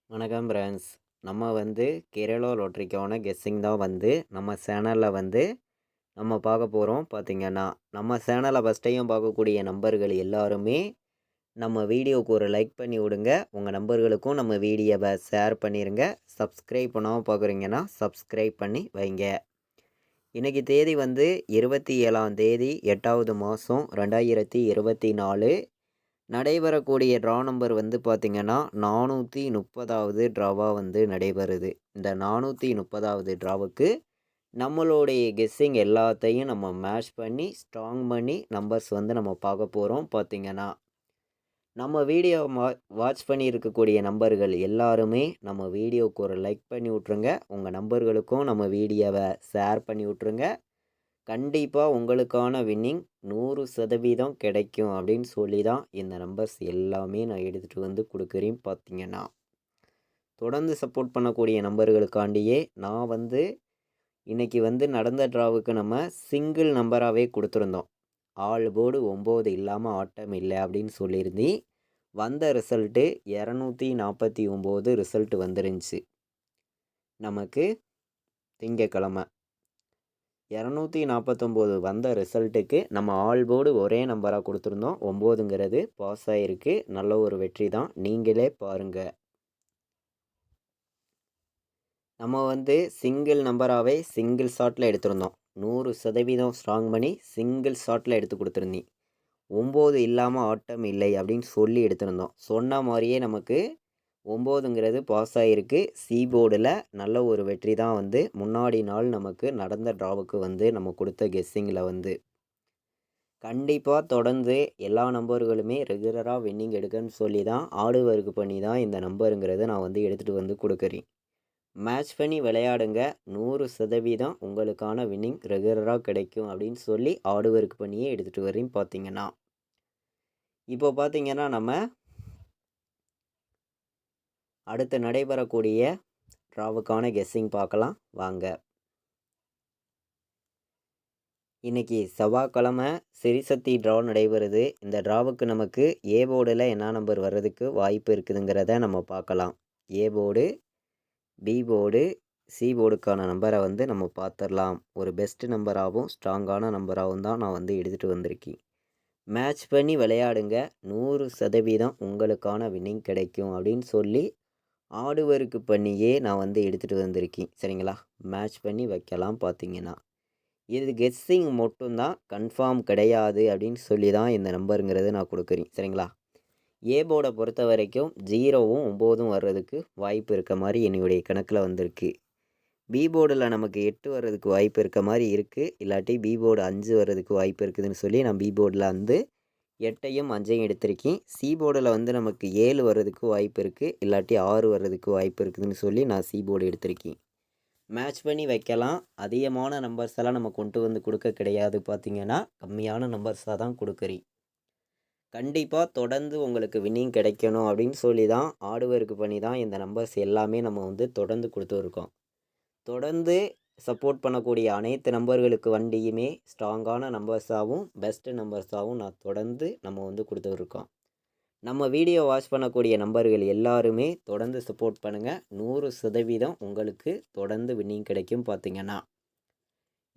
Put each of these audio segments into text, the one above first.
வணக்கம் ஃப்ரெண்ட்ஸ். நம்ம கேரளா லாட்ரிக்கான கெஸ்ஸிங் தான் நம்ம சேனலில் நம்ம பார்க்க போகிறோம். பார்த்திங்கன்னா நம்ம சேனலை ஃபஸ்ட் டைம் பார்க்கக்கூடிய நம்பர்கள் எல்லாருமே நம்ம வீடியோவுக்கு ஒரு லைக் பண்ணி விடுங்க. உங்கள் நம்பர்களுக்கும் நம்ம வீடியோவை ஷேர் பண்ணிடுங்க. சப்ஸ்கிரைப் பண்ணாமல் பார்க்குறீங்கன்னா சப்ஸ்கிரைப் பண்ணி வைங்க. இன்றைக்கி தேதி 27ஆம் தேதி 8வது மாதம் 2024. நடைபெறக்கூடிய ட்ரா நம்பர் பார்த்திங்கன்னா 430வது ட்ராவாக நடைபெறுது. இந்த 430வது ட்ராவுக்கு நம்மளுடைய கெஸ்ஸிங் எல்லாத்தையும் நம்ம மேட்ச் பண்ணி ஸ்ட்ராங் பண்ணி நம்பர்ஸ் நம்ம பார்க்க போகிறோம். பார்த்திங்கன்னா நம்ம வீடியோ வாட்ச் பண்ணி இருக்கக்கூடிய நம்பர்கள் எல்லாருமே நம்ம வீடியோவுக்கு ஒரு லைக் பண்ணி விட்ருங்க. உங்கள் நம்பர்களுக்கும் நம்ம வீடியோவை ஷேர் பண்ணி விட்ருங்க. கண்டிப்பாக உங்களுக்கான வின்னிங் 100% கிடைக்கும் அப்படின்னு சொல்லி தான் இந்த நம்பர்ஸ் எல்லாமே நான் எடுத்துகிட்டு கொடுக்குறேன். பார்த்திங்கன்னா தொடர்ந்து சப்போர்ட் பண்ணக்கூடிய நம்பர்களுக்காண்டியே நான் இன்றைக்கி நடந்த ட்ராவுக்கு நம்ம சிங்கிள் நம்பராகவே கொடுத்துருந்தோம். ஆல் போர்டு 9 இல்லாமல் ஆட்டம் இல்லை அப்படின்னு சொல்லியிருந்தி வந்த ரிசல்ட்டு 249 ரிசல்ட் வந்துருந்துச்சு. நமக்கு திங்கக்கிழமை 249 வந்த ரிசல்ட்டுக்கு நம்ம ஆல் போர்டு ஒரே நம்பராக கொடுத்துருந்தோம். 9ங்கிறது பாஸ் ஆகிருக்கு. நல்ல ஒரு வெற்றி தான். நீங்களே பாருங்கள். நம்ம சிங்கிள் நம்பராகவே சிங்கிள் ஷாட்டில் எடுத்திருந்தோம். 100% ஸ்ட்ராங் பண்ணி சிங்கிள் ஷாட்டில் எடுத்து கொடுத்துருந்தீங்க. 9 இல்லாமல் ஆட்டம் இல்லை அப்படின்னு சொல்லி எடுத்திருந்தோம். சொன்ன மாதிரியே நமக்கு 9ங்கிறது பாஸ் ஆகிருக்கு. சி போர்டில் நல்ல ஒரு வெற்றி தான் முன்னாடி நாள் நமக்கு நடந்த ட்ராவுக்கு நம்ம கொடுத்த கெஸ்ஸிங்கில் கண்டிப்பாக தொடர்ந்து எல்லா நம்பர்களுமே ரெகுலராக வின்னிங் எடுக்கன்னு சொல்லி தான் ஆடு ஒர்க் பண்ணி தான் இந்த நம்பருங்கிறத நான் எடுத்துகிட்டு கொடுக்குறேன். மேட்ச் பண்ணி விளையாடுங்க. 100% உங்களுக்கான வின்னிங் ரெகுலராக கிடைக்கும் அப்படின்னு சொல்லி ஆடு ஒர்க் பண்ணியே எடுத்துகிட்டு வரேன். பார்த்திங்கன்னா இப்போ பார்த்திங்கன்னா நம்ம அடுத்து நடைபெறக்கூடிய ட்ராவுக்கான கெஸ்ஸிங் பார்க்கலாம் வாங்க. இன்றைக்கி செவ்வாய்க்கிழமை சிறிசக்தி ட்ரா நடைபெறுது. இந்த ட்ராவுக்கு நமக்கு ஏ போர்டில் என்ன நம்பர் வர்றதுக்கு வாய்ப்பு இருக்குதுங்கிறத நம்ம பார்க்கலாம். A board, B board, C போர்டுக்கான நம்பரை நம்ம பார்த்துடலாம். ஒரு பெஸ்ட்டு நம்பராகவும் ஸ்ட்ராங்கான நம்பராகவும் தான் நான் எடுத்துகிட்டு வந்திருக்கேன். மேட்ச் பண்ணி விளையாடுங்க. 100% உங்களுக்கான வின்னிங் கிடைக்கும் அப்படின்னு சொல்லி ஆடு ஒர்க் பண்ணியே நான் எடுத்துகிட்டு வந்திருக்கேன். சரிங்களா? மேட்ச் பண்ணி வைக்கலாம். பார்த்திங்கன்னா இது கெஸ்ஸிங் மட்டும்தான், கன்ஃபார்ம் கிடையாது அப்படின்னு சொல்லி தான் இந்த நம்பருங்கிறது நான் கொடுக்குறேன். சரிங்களா? ஏ போர்டை பொறுத்த வரைக்கும் 0வும் 9ம் வர்றதுக்கு வாய்ப்பு இருக்க மாதிரி என்னுடைய கணக்கில் வந்திருக்கு. பி போர்டில் நமக்கு 8 வர்றதுக்கு வாய்ப்பு இருக்க மாதிரி இருக்குது. இல்லாட்டி பி போர்டு 5 வர்றதுக்கு வாய்ப்பு இருக்குதுன்னு சொல்லி நான் பி போர்டில் 8யும் 5யும் எடுத்திருக்கேன். சி போர்டில் நமக்கு 7 வர்றதுக்கு வாய்ப்பு இருக்குது. இல்லாட்டி 6 வர்றதுக்கு வாய்ப்பு இருக்குதுன்னு சொல்லி நான் சி போர்டு எடுத்திருக்கேன். மேட்ச் பண்ணி வைக்கலாம். அதிகமான நம்பர்ஸ் எல்லாம் நம்ம கொண்டு கொடுக்க கிடையாது. பார்த்திங்கன்னா கம்மியான நம்பர்ஸாக தான் கொடுக்குறேன். கண்டிப்பாக தொடர்ந்து உங்களுக்கு வின்னிங் கிடைக்கணும் அப்படின்னு சொல்லி தான் ஆடு ஒர்க் பண்ணி தான் இந்த நம்பர்ஸ் எல்லாமே நம்ம தொடர்ந்து கொடுத்துருக்கோம். தொடர்ந்து சப்போர்ட் பண்ணக்கூடிய அனைத்து நம்பர்களுக்கு வண்டியுமே ஸ்ட்ராங்கான நம்பர்ஸாகவும் பெஸ்ட்டு நம்பர்ஸாகவும் நான் தொடர்ந்து நம்ம கொடுத்துருக்கோம். நம்ம வீடியோ வாட்ச் பண்ணக்கூடிய நம்பர்கள் எல்லாருமே தொடர்ந்து சப்போர்ட் பண்ணுங்கள். 100% உங்களுக்கு தொடர்ந்து வின்னிங் கிடைக்கும். பார்த்திங்கன்னா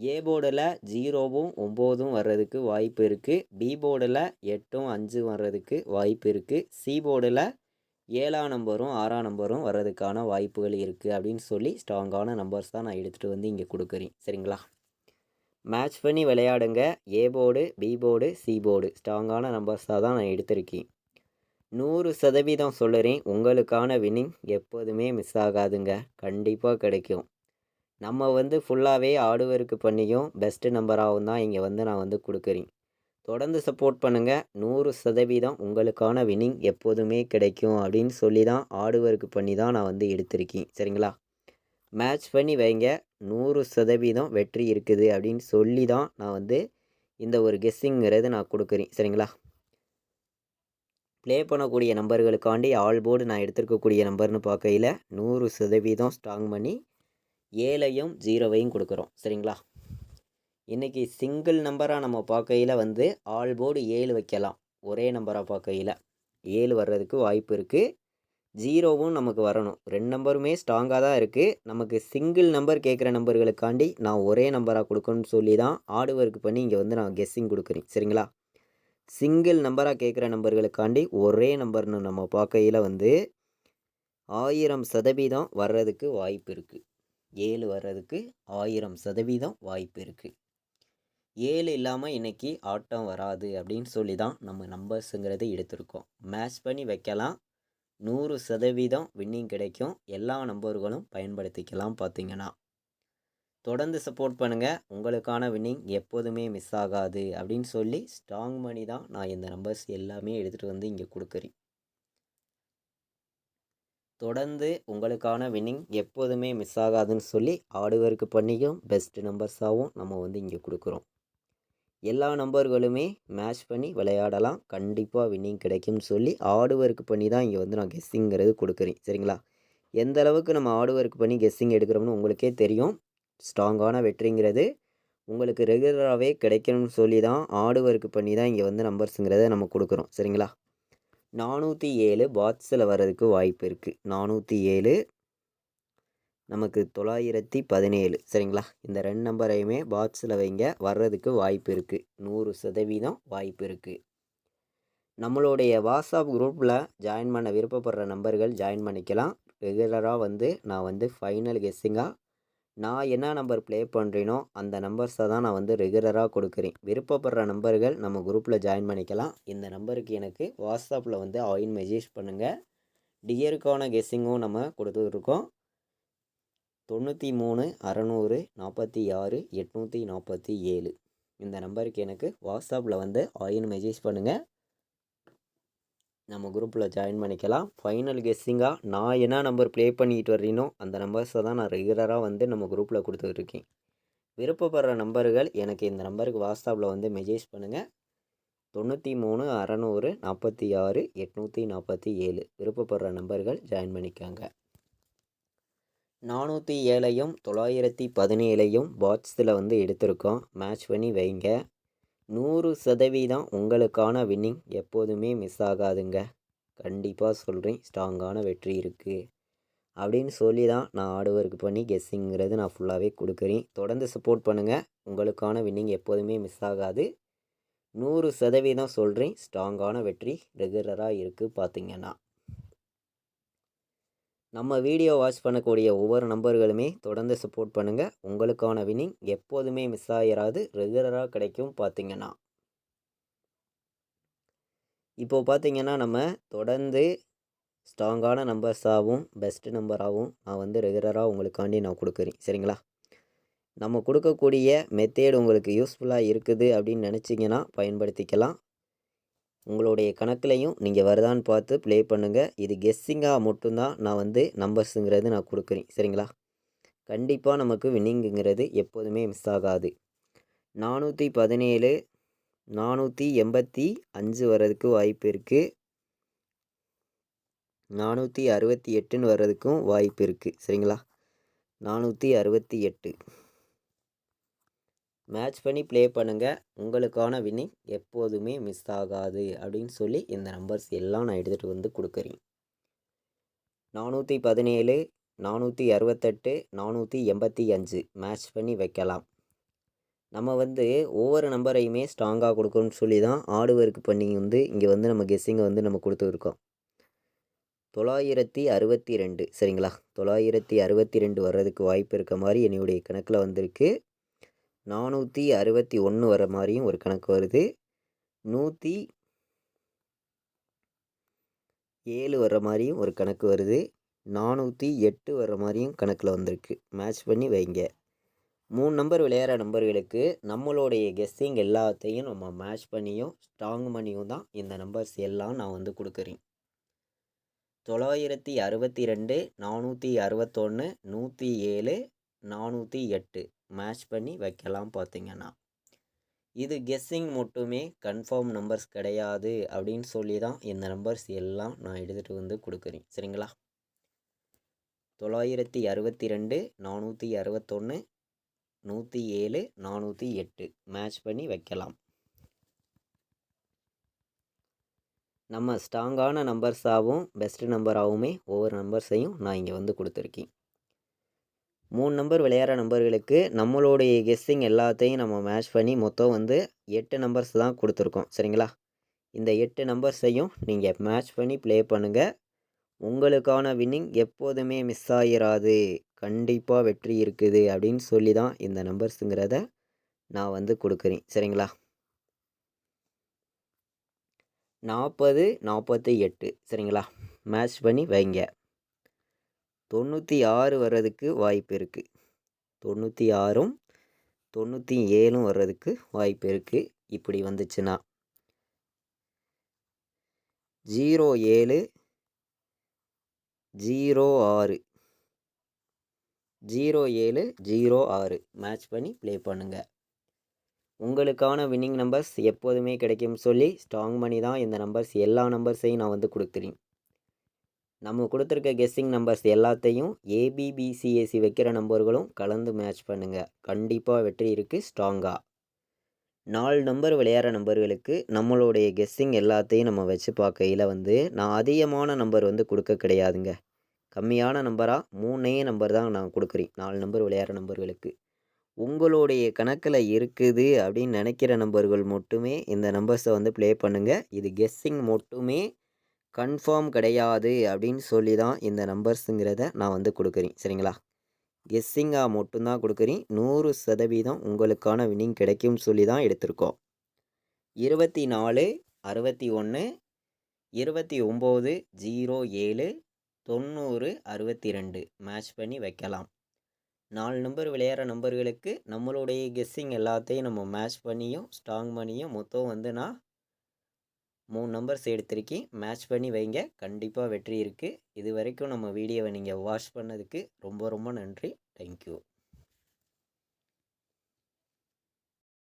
ஏ போர்டில் 0வும் 9ம் வர்றதுக்கு வாய்ப்பு இருக்குது. பி போர்டில் 8ம் 5 வர்றதுக்கு வாய்ப்பு இருக்குது. சி போர்டில் 7ஆம் நம்பரும் 6ஆம் நம்பரும் வர்றதுக்கான வாய்ப்புகள் இருக்குது அப்படின்னு சொல்லி ஸ்ட்ராங்கான நம்பர்ஸ் தான் நான் எடுத்துகிட்டு இங்கே கொடுக்குறேன். சரிங்களா? மேட்ச் பண்ணி விளையாடுங்க. A board, B board, C board ஸ்ட்ராங்கான நம்பர்ஸாக தான் நான் எடுத்திருக்கேன். 100% சொல்லுறேன். உங்களுக்கான வின்னிங் எப்போதுமே மிஸ் ஆகாதுங்க. கண்டிப்பாக கிடைக்கும். நம்ம ஃபுல்லாகவே ஆடு ஒர்க் பண்ணியும் பெஸ்ட்டு நம்பராகவும் தான் இங்கே நான் கொடுக்குறேன். தொடர்ந்து சப்போர்ட் பண்ணுங்கள். 100% உங்களுக்கான வின்னிங் எப்போதுமே கிடைக்கும் அப்படின்னு சொல்லி தான் ஆடு ஒர்க் பண்ணி தான் நான் எடுத்திருக்கேன். சரிங்களா? மேட்ச் பண்ணி வைங்க. 100% வெற்றி இருக்குது அப்படின்னு சொல்லி தான் நான் இந்த ஒரு கெஸ்ஸிங்கிறது நான் கொடுக்குறேன். சரிங்களா? ப்ளே பண்ணக்கூடிய நம்பர்களுக்காண்டி ஆல் போர்டு நான் எடுத்துருக்கக்கூடிய நம்பர்னு பார்க்கையில் 100% ஸ்ட்ராங் பண்ணி 7யும் 0வையும் கொடுக்குறோம். சரிங்களா? இன்றைக்கி சிங்கிள் நம்பராக நம்ம பார்க்கையில் ஆல் போர்டு 7 வைக்கலாம். ஒரே நம்பராக பார்க்கையில் 7 வர்றதுக்கு வாய்ப்பு இருக்குது. ஜீரோவும் நமக்கு வரணும். 2 நம்பருமே ஸ்ட்ராங்காக தான் இருக்குது. நமக்கு சிங்கிள் நம்பர் கேட்குற நம்பர்களுக்காண்டி நான் ஒரே நம்பராக கொடுக்கணும்னு சொல்லி தான் ஹார்ட் ஒர்க் பண்ணி இங்கே வந்து நான் கெஸ்ஸிங் கொடுக்குறேன். சரிங்களா? சிங்கிள் நம்பராக கேட்குற நம்பர்களுக்காண்டி ஒரே நம்பர்னு நம்ம பார்க்கையில் வந்து 1000% வர்றதுக்கு வாய்ப்பு இருக்குது. 7 வர்றதுக்கு 1000% வாய்ப்பு இருக்குது. 7 இல்லாமல் இன்றைக்கி ஆட்டம் வராது அப்படின்னு சொல்லி தான் நம்ம நம்பர்ஸுங்கிறத எடுத்திருக்கோம். மேட்ச் பண்ணி வைக்கலாம். 100% வின்னிங் கிடைக்கும். எல்லா நம்பர்களும் பயன்படுத்திக்கலாம். பார்த்தீங்கன்னா தொடர்ந்து சப்போர்ட் பண்ணுங்கள். உங்களுக்கான வின்னிங் எப்போதுமே மிஸ் ஆகாது அப்படின்னு சொல்லி ஸ்ட்ராங் பண்ணி தான் நான் இந்த நம்பர்ஸ் எல்லாமே எடுத்துகிட்டு வந்து இங்கே கொடுக்குறேன். தொடர்ந்து உங்களுக்கான வின்னிங் எப்போதுமே மிஸ் ஆகாதுன்னு சொல்லி ஹார்ட் ஒர்க் பண்ணியும் பெஸ்ட் நம்பர்ஸாகவும் நம்ம வந்து இங்கே கொடுக்குறோம். எல்லா நம்பர்களுமே மேட்ச் பண்ணி விளையாடலாம். கண்டிப்பாக வின்னிங் கிடைக்கும்னு சொல்லி ஹார்ட் ஒர்க் பண்ணி தான் இங்கே வந்து நான் கெஸ்ஸிங்கிறது கொடுக்குறேன். சரிங்களா? எந்த அளவுக்கு நம்ம ஹார்ட் ஒர்க் பண்ணி கெஸ்ஸிங் எடுக்கிறோம்னு உங்களுக்கே தெரியும். ஸ்ட்ராங்கான வெற்றிங்கிறது உங்களுக்கு ரெகுலராகவே கிடைக்கணும்னு சொல்லி தான் ஹார்ட் ஒர்க் பண்ணி தான் இங்கே வந்து நம்பர்ஸுங்கிறத நம்ம கொடுக்குறோம். சரிங்களா? 407 பாட்ஸில் வர்றதுக்கு வாய்ப்பு இருக்குது. 407 நமக்கு 917. சரிங்களா? இந்த 2 நம்பரையுமே பாட்ஸில் வைங்க. வர்றதுக்கு வாய்ப்பு இருக்குது. 100% வாய்ப்பு இருக்குது. நம்மளுடைய வாட்ஸ்அப் குரூப்பில் ஜாயின் பண்ண விருப்பப்படுற நம்பர்கள் ஜாயின் பண்ணிக்கலாம். ரெகுலராக வந்து நான் வந்து ஃபைனல் கெஸ்ஸிங்காக நான் என்ன நம்பர் ப்ளே பண்ணுறேனோ அந்த நம்பர்ஸை தான் நான் வந்து ரெகுலராக கொடுக்குறேன். விருப்பப்படுற நம்பர்கள் நம்ம குரூப்பில் ஜாயின் பண்ணிக்கலாம். இந்த நம்பருக்கு எனக்கு வாட்ஸ்அப்பில் வந்து ஆயின் மெசேஜ் பண்ணுங்கள். டியருக்கான கெஸ்ஸிங்கும் நம்ம கொடுத்துருக்கோம். 93 600 46 847 இந்த நம்பருக்கு எனக்கு வாட்ஸ்அப்பில் வந்து ஆயின் மெசேஜ் பண்ணுங்கள். நம்ம குரூப்பில் ஜாயின் பண்ணிக்கலாம். ஃபைனல் கெஸ்ஸிங்காக நான் என்ன நம்பர் ப்ளே பண்ணிட்டு வர்றீனோ அந்த நம்பர்ஸை தான் நான் ரெகுலராக வந்து நம்ம குரூப்பில் கொடுத்துட்ருக்கேன். விருப்பப்படுற நம்பர்கள் எனக்கு இந்த நம்பருக்கு வாட்ஸ்அப்பில் வந்து மெசேஜ் பண்ணுங்கள். 93 600 46 847 விருப்பப்படுற நம்பர்கள் ஜாயின் பண்ணிக்காங்க. 407ஐயும் 917ஐயும் பாட்ஸில் வந்து எடுத்திருக்கோம். மேட்ச் பண்ணி வைங்க. 100% உங்களுக்கான வின்னிங் எப்போதுமே மிஸ் ஆகாதுங்க. கண்டிப்பாக சொல்கிறேன். ஸ்ட்ராங்கான வெற்றி இருக்குது அப்படின்னு சொல்லி தான் நான் ஹார்ட் ஒர்க் பண்ணி கெஸ்ஸிங்கிறது நான் ஃபுல்லாகவே கொடுக்குறேன். தொடர்ந்து சப்போர்ட் பண்ணுங்கள். உங்களுக்கான வின்னிங் எப்போதுமே மிஸ் ஆகாது. 100% சொல்கிறேன். ஸ்ட்ராங்கான வெற்றி ரெகுலராக இருக்குது. பார்த்திங்கன்னா நம்ம வீடியோ வாட்ச் பண்ணக்கூடிய ஒவ்வொரு நம்பர்களுமே தொடர்ந்து சப்போர்ட் பண்ணுங்கள். உங்களுக்கான வின்னிங் எப்போதுமே மிஸ் ஆகிராது. ரெகுலராக கிடைக்கும். பார்த்திங்கன்னா இப்போது பார்த்திங்கன்னா நம்ம தொடர்ந்து ஸ்ட்ராங்கான நம்பர்ஸாகவும் பெஸ்ட்டு நம்பராகவும் நான் வந்து ரெகுலராக உங்களுக்காண்டி நான் கொடுக்குறேன். சரிங்களா? நம்ம கொடுக்கக்கூடிய மெத்தேடு உங்களுக்கு யூஸ்ஃபுல்லாக இருக்குது அப்படின்னு நினச்சிங்கன்னா பயன்படுத்திக்கலாம். உங்களுடைய கணக்குலையும் நீங்கள் வருதான்னு பார்த்து ப்ளே பண்ணுங்கள். இது கெஸ்ஸிங்காக மட்டும்தான் நான் வந்து நம்பர்ஸுங்கிறது நான் கொடுக்குறேன். சரிங்களா? கண்டிப்பாக நமக்கு வின்னிங்குங்கிறது எப்போதுமே மிஸ் ஆகாது. 417 485 வர்றதுக்கு வாய்ப்பு இருக்குது. 468 வர்றதுக்கும் வாய்ப்பு இருக்குது. சரிங்களா? 468 மேட்ச் பண்ணி ப்ளே பண்ணுங்கள். உங்களுக்கான வின்னிங் எப்போதுமே மிஸ் ஆகாது அப்படின்னு சொல்லி இந்த நம்பர்ஸ் எல்லாம் நான் எடுத்துகிட்டு வந்து கொடுக்குறேன். 417 468 485 மேட்ச் பண்ணி வைக்கலாம். நம்ம வந்து ஒவ்வொரு நம்பரையுமே ஸ்ட்ராங்காக கொடுக்கணும்னு சொல்லி தான் ஹார்ட் ஒர்க் பண்ணி வந்து இங்கே வந்து நம்ம கெஸ்ஸிங்கை வந்து நம்ம கொடுத்துருக்கோம். 962 சரிங்களா? 962 வர்றதுக்கு வாய்ப்பு இருக்க மாதிரி என்னுடைய கணக்கில் வந்திருக்கு. 461 வர மாதிரியும் ஒரு கணக்கு வருது. 107 வர மாதிரியும் ஒரு கணக்கு வருது. 408 வர மாதிரியும் கணக்கில் வந்திருக்கு. மேட்ச் பண்ணி வைங்க. 3 நம்பர் விளையாடுற நம்பர்களுக்கு நம்மளுடைய கெஸ்ஸிங் எல்லாத்தையும் நம்ம மேட்ச் பண்ணியும் ஸ்ட்ராங் பண்ணியும் தான் இந்த நம்பர்ஸ் எல்லாம் நான் வந்து கொடுக்குறேன். 962 461 107 408 மேட்ச் பண்ணி வைக்கலாம். பார்த்திங்கன்னா இது கெஸ்ஸிங் மட்டுமே, கன்ஃபார்ம் நம்பர்ஸ் கிடையாது அப்படின்னு சொல்லி தான் இந்த நம்பர்ஸ் எல்லாம் நான் எடுத்துகிட்டு வந்து கொடுக்குறேன். சரிங்களா? 962 461 107 408 மேட்ச் பண்ணி வைக்கலாம். நம்ம ஸ்ட்ராங்கான நம்பர்ஸாகவும் பெஸ்ட் நம்பராகவுமே ஒவ்வொரு நம்பர்ஸையும் நான் இங்கே வந்து கொடுத்துருக்கேன். 3 நம்பர் விளையாடுற நம்பர்களுக்கு நம்மளுடைய கெஸ்ஸிங் எல்லாத்தையும் நம்ம மேட்ச் பண்ணி மொத்தம் வந்து 8 நம்பர்ஸ் தான் கொடுத்துருக்கோம். சரிங்களா? இந்த 8 நம்பர்ஸையும் நீங்கள் மேட்ச் பண்ணி ப்ளே பண்ணுங்கள். உங்களுக்கான வின்னிங் எப்போதுமே மிஸ் ஆகிராது, கண்டிப்பாக வெற்றி இருக்குது அப்படின்னு சொல்லி தான் இந்த நம்பர்ஸுங்கிறத நான் வந்து கொடுக்குறேன். சரிங்களா? 40, 48 சரிங்களா? மேட்ச் பண்ணி வைங்க. 96 வர்றதுக்கு வாய்ப்பு இருக்குது. 96ம் 97ம் வர்றதுக்கு வாய்ப்பு இருக்குது. இப்படி வந்துச்சுன்னா 07, 06 07, 06 மேட்ச் பண்ணி ப்ளே பண்ணுங்கள். உங்களுக்கான வின்னிங் நம்பர்ஸ் எப்போதுமே கிடைக்கும் சொல்லி ஸ்ட்ராங் பண்ணி தான் இந்த நம்பர்ஸ் எல்லா நம்பர்ஸையும் நான் வந்து கொடுக்குறேன். நம்ம கொடுத்துருக்க கெஸ்ஸிங் நம்பர்ஸ் எல்லாத்தையும் ஏபிபிசிஏசி வைக்கிற நம்பர்களும் கலந்து மேட்ச் பண்ணுங்கள். கண்டிப்பாக வெற்றி இருக்குது ஸ்ட்ராங்காக. 4 நம்பர் விளையாடுற நம்பர்களுக்கு நம்மளுடைய கெஸ்ஸிங் எல்லாத்தையும் நம்ம வச்சு பார்க்கையில் வந்து நான் அதிகமான நம்பர் வந்து கொடுக்க கிடையாதுங்க. கம்மியான நம்பராக 3 நம்பர் தான் நான் கொடுக்குறேன் 4 நம்பர் விளையாடுற நம்பர்களுக்கு. உங்களுடைய கணக்கில் இருக்குது அப்படின்னு நினைக்கிற நம்பர்கள் மட்டுமே இந்த நம்பர்ஸை வந்து ப்ளே பண்ணுங்கள். இது கெஸ்ஸிங் மட்டுமே, கன்ஃபார்ம் கிடையாது அப்படின்னு சொல்லி தான் இந்த நம்பர்ஸுங்கிறத நான் வந்து கொடுக்குறேன். சரிங்களா? கெஸ்ஸிங்காக மட்டும்தான் கொடுக்குறேன். 100% உங்களுக்கான வின்னிங் கிடைக்கும்னு சொல்லி தான் எடுத்திருக்கோம். 24, 61, 29, 07, 90, 62 மேட்ச் பண்ணி வைக்கலாம். 4 நம்பர் விளையாடுற நம்பர்களுக்கு நம்மளுடைய கெஸ்ஸிங் எல்லாத்தையும் நம்ம மேட்ச் பண்ணியும் ஸ்ட்ராங் பண்ணியும் மொத்தம் வந்து நான் 3 நம்பர்ஸ் எடுத்திருக்கேன். மேட்ச் பண்ணி வைங்க, கண்டிப்பாக வெற்றி இருக்குது. இது வரைக்கும் நம்ம வீடியோவை நீங்கள் வாட்ச் பண்ணதுக்கு ரொம்ப ரொம்ப நன்றி. தேங்க்யூ.